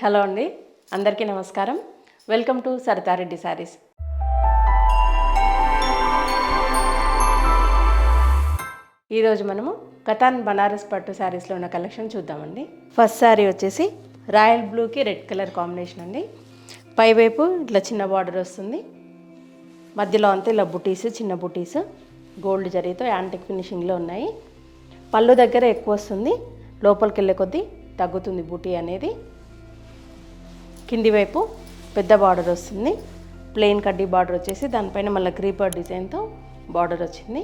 Hello అండి, అందరికీ నమస్కారం. Welcome to Saritha Reddy saris. ఈరోజు మనము కతాన్ బనారస్ పట్టు శారీస్లో ఉన్న కలెక్షన్ చూద్దామండి. ఫస్ట్ శారీ వచ్చేసి రాయల్ బ్లూకి రెడ్ కలర్ కాంబినేషన్ అండి. పైవైపు ఇట్లా చిన్న బార్డర్ వస్తుంది, మధ్యలో అంతా ఇలా బుటీస్, చిన్న బుటీస్ గోల్డ్ జరీతో యాంటిక్ ఫినిషింగ్లో ఉన్నాయి. పళ్ళు దగ్గర ఎక్కువ వస్తుంది, లోపలికి వెళ్ళే కొద్దీ తగ్గుతుంది బుటీ అనేది. కింది వైపు పెద్ద బార్డర్ వస్తుంది, ప్లెయిన్ కడ్డీ బార్డర్ వచ్చేసి దానిపైన మళ్ళీ క్రీపర్ డిజైన్తో బార్డర్ వచ్చింది.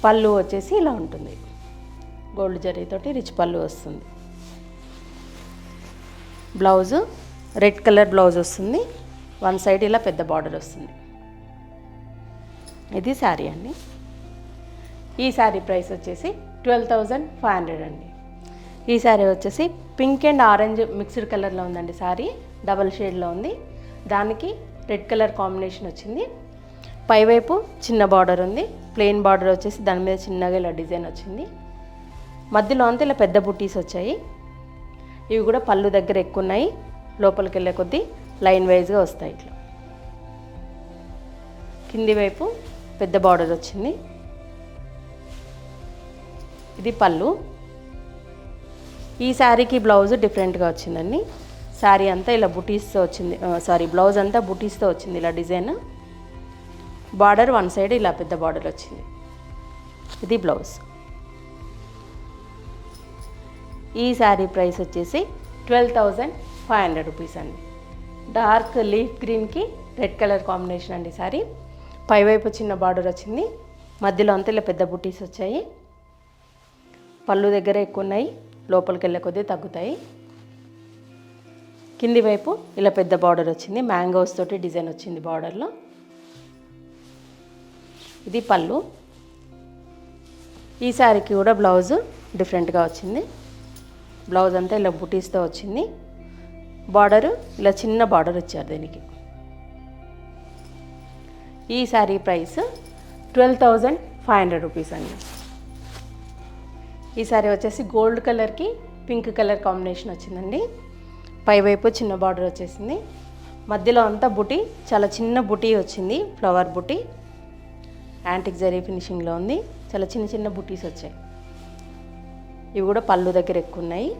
పళ్ళు వచ్చేసి ఇలా ఉంటుంది, గోల్డ్ జరీతోటి రిచ్ పళ్ళు వస్తుంది. బ్లౌజు రెడ్ కలర్ బ్లౌజ్ వస్తుంది, వన్ సైడ్ ఇలా పెద్ద బార్డర్ వస్తుంది. ఇది శారీ అండి. ఈ శారీ ప్రైస్ వచ్చేసి 12,500 అండి. ఈ శారీ వచ్చేసి పింక్ అండ్ ఆరెంజ్ మిక్స్డ్ కలర్లో ఉందండి. శారీ డబల్ షేడ్లో ఉంది, దానికి రెడ్ కలర్ కాంబినేషన్ వచ్చింది. పైవైపు చిన్న బార్డర్ ఉంది, ప్లెయిన్ బార్డర్ వచ్చేసి దాని మీద చిన్నగా ఇలా డిజైన్ వచ్చింది. మధ్యలో అంతా ఇలా పెద్ద బుటీస్ వచ్చాయి. ఇవి కూడా పళ్ళు దగ్గర ఎక్కువ ఉన్నాయి, లోపలికి వెళ్ళే కొద్దీ లైన్ వైజ్గా వస్తాయి. ఇట్లా కింది వైపు పెద్ద బార్డర్ వచ్చింది. ఇది పళ్ళు. ఈ శారీకి బ్లౌజ్ డిఫరెంట్గా వచ్చిందండి. శారీ అంతా ఇలా బుటీస్తో వచ్చింది, బ్లౌజ్ అంతా బుటీస్తో వచ్చింది ఇలా డిజైన్. బార్డర్ వన్ సైడ్ ఇలా పెద్ద బార్డర్ వచ్చింది. ఇది బ్లౌజ్. ఈ శారీ ప్రైస్ వచ్చేసి 12,500 రూపీస్ అండి. డార్క్ లీఫ్ గ్రీన్కి రెడ్ కలర్ కాంబినేషన్ అండి శారీ. పైవైపు చిన్న బార్డర్ వచ్చింది, మధ్యలో అంతా ఇలా పెద్ద బుటీస్ వచ్చాయి. పళ్ళు దగ్గర ఎక్కువ ఉన్నాయి, లోపలికి వెళ్ళే కొద్దీ తగ్గుతాయి. కింది వైపు ఇలా పెద్ద బార్డర్ వచ్చింది, మ్యాంగోస్ తోటి డిజైన్ వచ్చింది బార్డర్లో. ఇది పళ్ళు. ఈ శారీకి కూడా బ్లౌజ్ డిఫరెంట్గా వచ్చింది. బ్లౌజ్ అంతా ఇలా బుటీస్తో వచ్చింది. బార్డరు ఇలా చిన్న బార్డర్ ఇచ్చారు దీనికి. ఈ శారీ ప్రైస్ 12,500 రూపీస్ అండి. ఈ శారీ వచ్చేసి గోల్డ్ కలర్కి పింక్ కలర్ కాంబినేషన్ వచ్చిందండి. పైవైపు చిన్న బార్డర్ వచ్చేసింది, మధ్యలో అంతా బుటీ, చాలా చిన్న బుటీ వచ్చింది, ఫ్లవర్ బుటీ. యాంటిక్ జరీ ఫినిషింగ్లో ఉంది, చాలా చిన్న చిన్న బుటీస్ వచ్చాయి. ఇవి కూడా పళ్ళు దగ్గర ఎక్కువ ఉన్నాయి.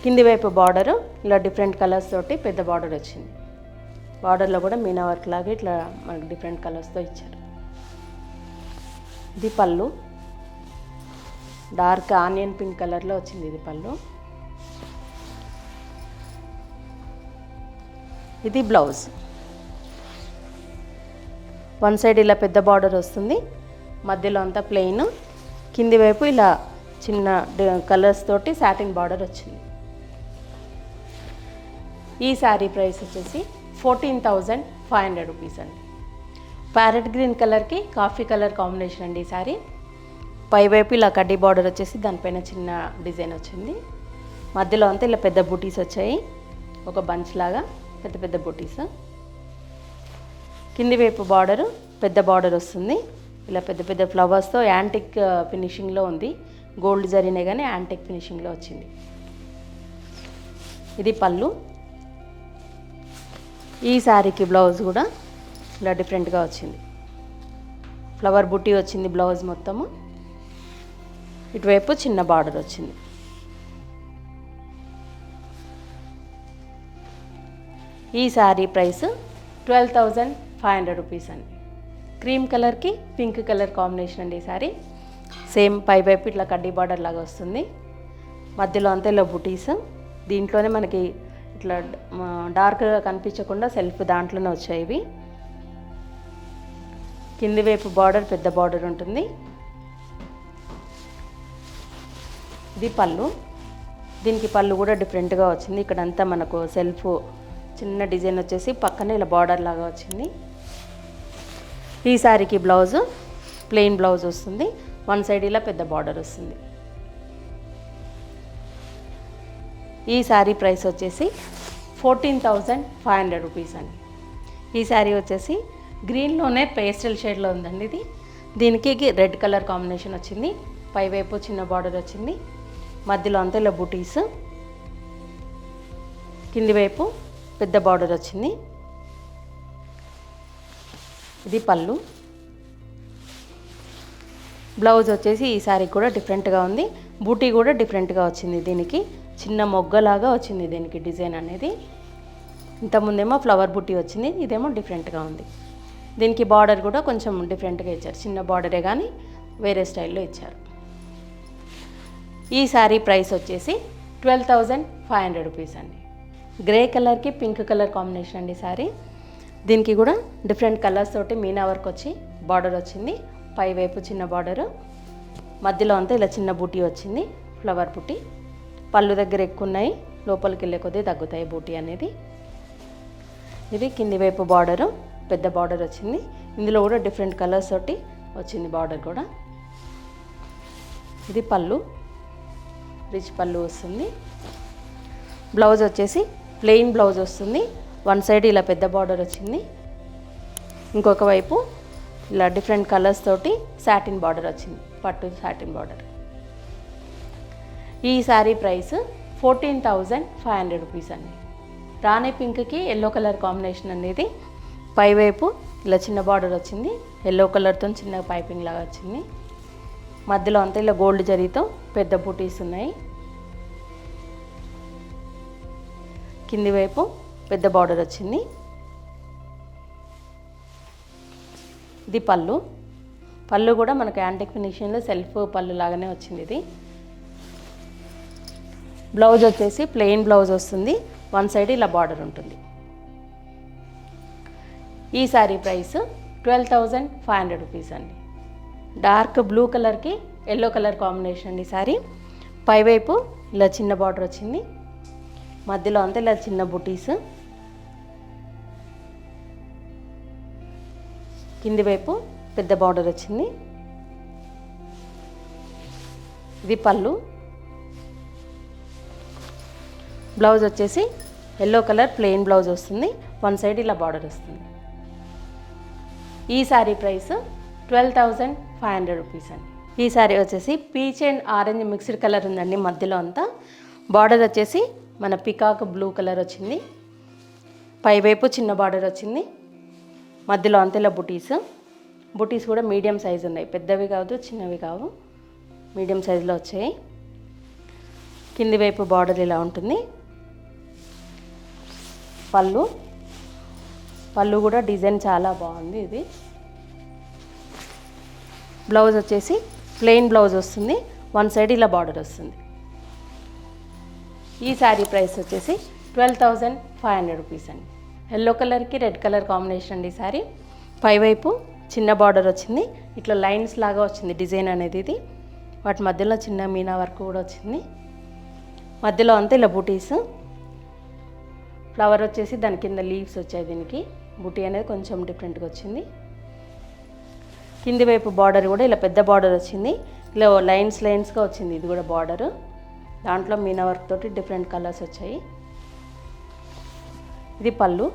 కింది వైపు బార్డరు ఇలా డిఫరెంట్ కలర్స్ తోటి పెద్ద బార్డర్ వచ్చింది. బార్డర్లో కూడా మీనా వర్క్ లాగా ఇట్లా మనకు డిఫరెంట్ కలర్స్తో ఇచ్చారు. ఇది పళ్ళు, డార్క్ ఆనియన్ పింక్ కలర్లో వచ్చింది. ఇది పళ్ళు. ఇది బ్లౌజ్. వన్ సైడ్ ఇలా పెద్ద బార్డర్ వస్తుంది, మధ్యలో అంతా ప్లెయిన్, కింది వైపు ఇలా చిన్న కలర్స్ తోటి సాటిన్ బార్డర్ వచ్చింది. ఈ శారీ ప్రైస్ వచ్చేసి 14,500 రూపీస్ అండి. ప్యారెట్ గ్రీన్ కలర్కి కాఫీ కలర్ కాంబినేషన్ అండి ఈ శారీ. పైవైపు ఇలా కడ్డీ బార్డర్ వచ్చేసి దానిపైన చిన్న డిజైన్ వచ్చింది. మధ్యలో అంతా ఇలా పెద్ద బుటీస్ వచ్చాయి, ఒక బంచ్ లాగా పెద్ద పెద్ద బుటీస్. కింది వైపు బార్డరు పెద్ద బార్డర్ వస్తుంది, ఇలా పెద్ద పెద్ద ఫ్లవర్స్తో యాంటిక్ ఫినిషింగ్లో ఉంది. గోల్డ్ జరీనే కానీ యాంటిక్ ఫినిషింగ్లో వచ్చింది. ఇది పళ్ళు. ఈ శారీకి బ్లౌజ్ కూడా ఇలా డిఫరెంట్గా వచ్చింది, ఫ్లవర్ బుటీ వచ్చింది బ్లౌజ్ మొత్తము. ఇటువైపు చిన్న బార్డర్ వచ్చింది. ఈ శారీ ప్రైస్ 12,500 రూపీస్ అండి. క్రీమ్ కలర్కి పింక్ కలర్ కాంబినేషన్ అండి ఈ శారీ. సేమ్ పైవైపు ఇట్లా కడ్డీ బార్డర్ లాగా వస్తుంది, మధ్యలో అంతా ఇలా బుటీస్. దీంట్లోనే మనకి ఇట్లా డార్క్గా కనిపించకుండా సెల్ఫ్ దాంట్లోనే వచ్చాయి ఇవి. కింది వైపు బార్డర్ పెద్ద బార్డర్ ఉంటుంది. ఇది పళ్ళు. దీనికి పళ్ళు కూడా డిఫరెంట్గా వచ్చింది. ఇక్కడంతా మనకు సెల్ఫ్ చిన్న డిజైన్ వచ్చేసి పక్కనే ఇలా బార్డర్ లాగా వచ్చింది. ఈ శారీకి బ్లౌజ్ ప్లెయిన్ బ్లౌజ్ వస్తుంది, వన్ సైడ్ ఇలా పెద్ద బార్డర్ వస్తుంది. ఈ శారీ ప్రైస్ వచ్చేసి 14,500 రూపీస్ అండి. ఈ శారీ వచ్చేసి గ్రీన్లోనే పేస్టల్ షేడ్లో ఉందండి ఇది. దీనికి రెడ్ కలర్ కాంబినేషన్ వచ్చింది, పైవైపు చిన్న బార్డర్ వచ్చింది, మధ్యలో అంతా ఇలా బూటీస్, కింది వైపు పెద్ద బార్డర్ వచ్చింది. ఇది పళ్ళు. బ్లౌజ్ వచ్చేసి ఈ సారీ కూడా డిఫరెంట్గా ఉంది. బూటీ కూడా డిఫరెంట్గా వచ్చింది. దీనికి చిన్న మొగ్గలాగా వచ్చింది దీనికి డిజైన్ అనేది. ఇంతకుముందేమో ఫ్లవర్ బూటీ వచ్చింది, ఇదేమో డిఫరెంట్గా ఉంది. దీనికి బార్డర్ కూడా కొంచెం డిఫరెంట్గా ఇచ్చారు. చిన్న బార్డరే కానీ వేరే స్టైల్లో ఇచ్చారు. ఈ శారీ ప్రైస్ వచ్చేసి 12,500 రూపీస్ అండి. గ్రే కలర్కి పింక్ కలర్ కాంబినేషన్ అండి శారీ. దీనికి కూడా డిఫరెంట్ కలర్స్ తోటి మీనా వర్క్ వచ్చి బార్డర్ వచ్చింది. పై వైపు చిన్న బార్డరు, మధ్యలో అంతా ఇలా చిన్న బూటీ వచ్చింది, ఫ్లవర్ బూటీ. పళ్ళు దగ్గర ఎక్కువ ఉన్నాయి, లోపలికి వెళ్ళే కొద్దీ తగ్గుతాయి బూటీ అనేది. ఇది కింది వైపు బార్డరు, పెద్ద బార్డర్ వచ్చింది. ఇందులో కూడా డిఫరెంట్ కలర్స్ తోటి వచ్చింది బార్డర్ కూడా. ఇది పళ్ళు, రిచ్ పళ్ళు వస్తుంది. బ్లౌజ్ వచ్చేసి ప్లెయిన్ బ్లౌజ్ వస్తుంది. వన్ సైడ్ ఇలా పెద్ద బార్డర్ వచ్చింది, ఇంకొక వైపు ఇలా డిఫరెంట్ కలర్స్ తోటి సాటిన్ బార్డర్ వచ్చింది, పట్టు సాటిన్ బార్డర్. ఈ శారీ ప్రైస్ 14,500 రూపీస్ అండి. రాణి పింక్కి ఎల్లో కలర్ కాంబినేషన్ అనేది. పైవైపు ఇలా చిన్న బార్డర్ వచ్చింది, ఎల్లో కలర్తో చిన్న పైపింగ్ లాగా వచ్చింది. మధ్యలో అంతా ఇలా గోల్డ్ జరీతో పెద్ద బూటీస్ ఉన్నాయి. కింది వైపు పెద్ద బార్డర్ వచ్చింది. ఇది పళ్ళు. పళ్ళు కూడా మనకు యాంటిక్ ఫినిషింగ్లో సెల్ఫ్ పళ్ళు లాగానే వచ్చింది ఇది. బ్లౌజ్ వచ్చేసి ప్లెయిన్ బ్లౌజ్ వస్తుంది, వన్ సైడ్ ఇలా బార్డర్ ఉంటుంది. ఈ శారీ ప్రైస్ 12,500 రూపీస్ అండి. డార్క్ బ్లూ కలర్కి ఎల్లో కలర్ కాంబినేషన్ అండి శారీ. పైవైపు ఇలా చిన్న బార్డర్ వచ్చింది, మధ్యలో అంతా ఇలా చిన్న బుటీస్, కింది వైపు పెద్ద బార్డర్ వచ్చింది. ఇది పళ్ళు. బ్లౌజ్ వచ్చేసి ఎల్లో కలర్ ప్లెయిన్ బ్లౌజ్ వస్తుంది, వన్ సైడ్ ఇలా బార్డర్ వస్తుంది. ఈ శారీ ప్రైస్ 12,500 రూపీస్ అండి. ఈ శారీ వచ్చేసి peach and orange mixed colour ఉందండి. మధ్యలో అంతా బార్డర్ వచ్చేసి మన పికాక్ బ్లూ కలర్ వచ్చింది. పైవైపు చిన్న బార్డర్ వచ్చింది, మధ్యలో అంతా ఇలా బుటీస్. బుటీస్ కూడా మీడియం సైజు ఉన్నాయి, పెద్దవి కాదు చిన్నవి కావు, మీడియం సైజులో వచ్చాయి. కింది వైపు బార్డర్ ఇలా ఉంటుంది. పళ్ళు. పళ్ళు కూడా డిజైన్ చాలా బాగుంది ఇది. బ్లౌజ్ వచ్చేసి ప్లెయిన్ బ్లౌజ్ వస్తుంది, వన్ సైడ్ ఇలా బార్డర్ వస్తుంది. ఈ శారీ ప్రైస్ వచ్చేసి 12,500 రూపీస్ అండి. ఎల్లో కలర్కి రెడ్ కలర్ కాంబినేషన్ అండి శారీ. పైవైపు చిన్న బార్డర్ వచ్చింది, ఇట్లా లైన్స్ లాగా వచ్చింది డిజైన్ అనేది ఇది. వాటి మధ్యలో చిన్న మీనా వర్క్ కూడా వచ్చింది. మధ్యలో అంతా ఇలా బూటీస్. ఫ్లవర్ వచ్చేసి దాని కింద లీవ్స్ వచ్చాయి. దీనికి బూటీ అనేది కొంచెం డిఫరెంట్గా వచ్చింది. కింది వైపు బార్డర్ కూడా ఇలా పెద్ద బార్డర్ వచ్చింది, ఇలా లైన్స్గా వచ్చింది. ఇది కూడా బార్డరు, దాంట్లో మీనా వర్క్ తోటి డిఫరెంట్ కలర్స్ వచ్చాయి. ఇది పళ్ళు.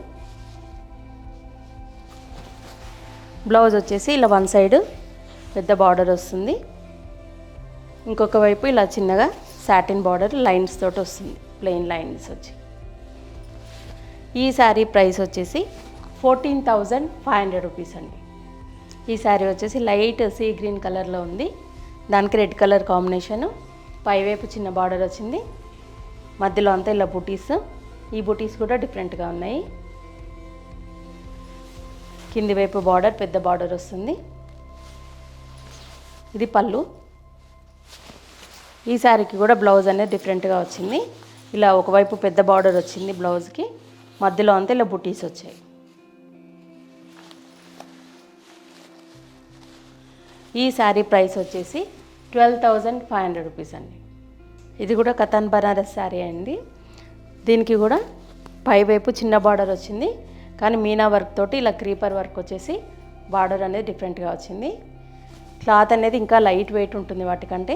బ్లౌజ్ వచ్చేసి ఇలా వన్ సైడ్ పెద్ద బార్డర్ వస్తుంది, ఇంకొక వైపు ఇలా చిన్నగా సాటిన్ బార్డర్ లైన్స్ తోటి వస్తుంది, ప్లెయిన్ లైన్స్ వచ్చి. ఈ శారీ ప్రైస్ వచ్చేసి 14,500 రూపీస్ అండి. ఈ శారీ వచ్చేసి లైట్ సీ గ్రీన్ కలర్లో ఉంది, దానికి రెడ్ కలర్ కాంబినేషను. పైవైపు చిన్న బార్డర్ వచ్చింది, మధ్యలో అంతా ఇలా బుటీస్. ఈ బుటీస్ కూడా డిఫరెంట్గా ఉన్నాయి. కింది వైపు బార్డర్ పెద్ద బార్డర్ వస్తుంది. ఇది పళ్ళు. ఈ శారీకి కూడా బ్లౌజ్ అనేది డిఫరెంట్గా వచ్చింది. ఇలా ఒకవైపు పెద్ద బార్డర్ వచ్చింది బ్లౌజ్కి, మధ్యలో అంతా ఇలా బుటీస్ వచ్చాయి. ఈ శారీ ప్రైస్ వచ్చేసి 12,500 రూపీస్ అండి. ఇది కూడా కతాన్ బనారస్ శారీ అండి. దీనికి కూడా పైవైపు చిన్న బార్డర్ వచ్చింది, కానీ మీనా వర్క్ తోటి ఇలా క్రీపర్ వర్క్ వచ్చేసి బార్డర్ అనేది డిఫరెంట్గా వచ్చింది. క్లాత్ అనేది ఇంకా లైట్ వెయిట్ ఉంటుంది వాటికంటే.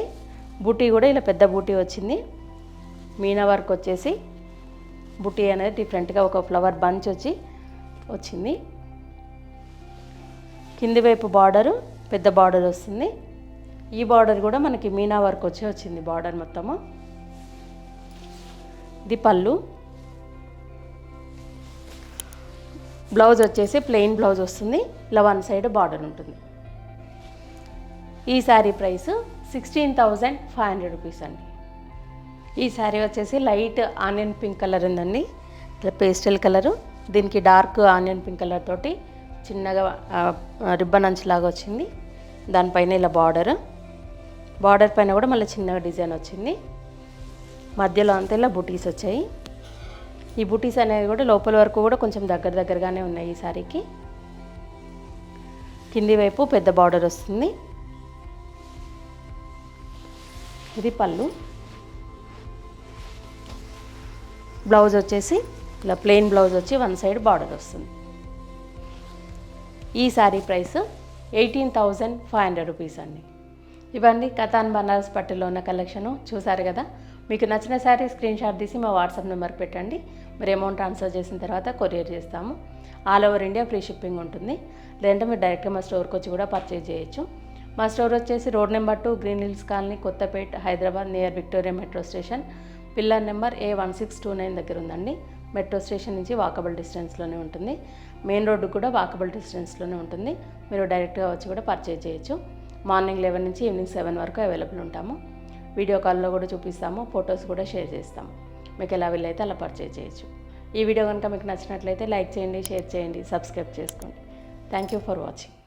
బూటీ కూడా ఇలా పెద్ద బూటీ వచ్చింది. మీనా వర్క్ వచ్చేసి బూటీ అనేది డిఫరెంట్గా ఒక ఫ్లవర్ బంచ్ వచ్చింది. కింది వైపు బార్డరు పెద్ద బార్డర్ వస్తుంది. ఈ బార్డర్ కూడా మనకి మీనా వర్క్ వచ్చింది బార్డర్ మొత్తము. ఇది పళ్ళు. బ్లౌజ్ వచ్చేసి ప్లెయిన్ బ్లౌజ్ వస్తుంది, ఇలా వన్ సైడ్ బార్డర్ ఉంటుంది. ఈ శారీ ప్రైస్ 16,500 రూపీస్ అండి. ఈ శారీ వచ్చేసి లైట్ ఆనియన్ పింక్ కలర్ ఉందండి, ఇట్లా పేస్టల్ కలరు. దీనికి డార్క్ ఆనియన్ పింక్ కలర్ తోటి చిన్నగా రిబ్బన్ అంచులాగా వచ్చింది. దానిపైన ఇలా బార్డర్ పైన కూడా మళ్ళీ చిన్నగా డిజైన్ వచ్చింది. మధ్యలో అంతా ఇలా బుటీస్ వచ్చాయి. ఈ బుటీస్ అనేవి కూడా లోపల వరకు కూడా కొంచెం దగ్గరగానే ఉన్నాయి ఈ శారీకి. కింది వైపు పెద్ద బార్డర్ వస్తుంది. ఇది పళ్ళు. బ్లౌజ్ వచ్చేసి ఇలా ప్లెయిన్ బ్లౌజ్ వచ్చి వన్ సైడ్ బార్డర్ వస్తుంది. ఈ శారీ ప్రైస్ 18,500 రూపీస్ అండి. ఇవన్నీ కతాన్ బనారస్ పట్టులో ఉన్న కలెక్షను చూసారు కదా. మీకు నచ్చిన శారీ స్క్రీన్ షాట్ తీసి మా వాట్సాప్ నెంబర్కి పెట్టండి. మీరు అమౌంట్ ట్రాన్స్ఫర్ చేసిన తర్వాత కొరియర్ చేస్తాము. All over India free shipping ఉంటుంది. లేదంటే మీరు డైరెక్ట్గా మా స్టోర్కి వచ్చి కూడా పర్చేజ్ చేయొచ్చు. మా స్టోర్ వచ్చేసి road number 2, green hills colony, Kothapet, Hyderabad, near Victoria metro station, pillar number A1629 దగ్గర ఉందండి. మెట్రో స్టేషన్ నుంచి వాకబుల్ డిస్టెన్స్లోనే ఉంటుంది. మెయిన్ రోడ్డు కూడా వాకబుల్ డిస్టెన్స్లోనే ఉంటుంది. మీరు డైరెక్ట్గా వచ్చి కూడా పర్చేజ్ చేయొచ్చు. మార్నింగ్ 11 నుంచి ఈవినింగ్ 7 వరకు అవైలబుల్ ఉంటాము. వీడియో కాల్లో కూడా చూపిస్తాము, ఫొటోస్ కూడా షేర్ చేస్తాము. మీకు ఎలా వీలైతే అలా పర్చేజ్ చేయొచ్చు. ఈ వీడియో కనుక మీకు నచ్చినట్లయితే లైక్ చేయండి, షేర్ చేయండి, సబ్స్క్రైబ్ చేసుకోండి. Thank you for watching.